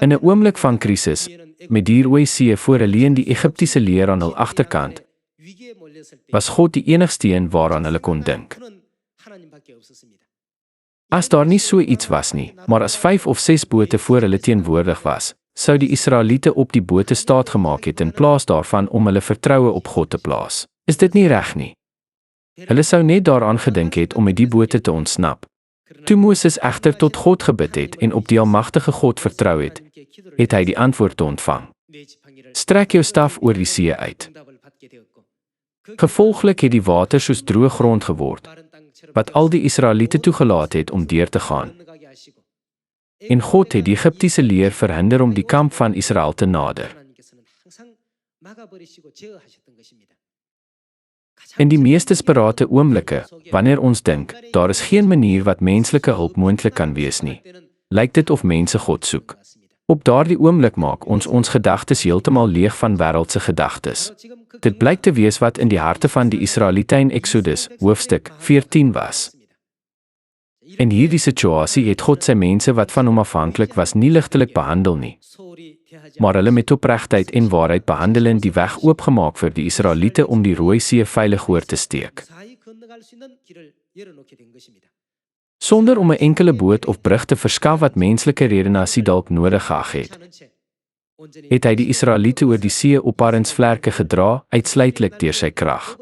In 'n oomblik van krisis, met die Rooi See voor hulle en die Egiptiese leer aan hul agterkant, was God die enigste een waaraan hulle kon dink. As daar nie so iets was nie, maar as 5 of 6 bote voor hulle teenwoordig was, sou die Israeliete op die bote staatgemaak het in plaas daarvan om hulle vertroue op God te plaas. Is dit nie reg nie? Hulle sou net daaraan gedink het om met die bote te ontsnap. Toe Moses egter tot God gebid het en op die almagtige God vertrou het, het hy die antwoord ontvang. Strek jou staf oor die see uit. Gevolglik het die water soos droë grond geword, wat al die Israeliete toegelaat het om deur te gaan. En God het die Egiptiese leer verhinder om die kamp van Israel te nader. In die mees desperate oomblikke, wanneer ons dink, daar is geen manier wat menslike hulp moontlik kan wees nie, lyk dit of mense God soek. Op daardie oomblik maak ons gedagtes heeltemal leeg van wêreldse gedagtes. Dit blyk te wees wat in die harte van die Israeliete in Exodus, hoofstuk 14 was. In hierdie situasie het God sy mense wat van hom afhanklik was nie ligtelik behandel nie, maar hulle met opregtheid en waarheid behandelend die weg oopgemaak vir die Israeliete om die Rooi See veilig oor te steek. Sonder om 'n enkele boot of brug te verskaf wat menslike redenasie dalk nodig gehad het hy die Israeliete oor die see op arensvlerke gedra, uitsluitlik deur sy krag.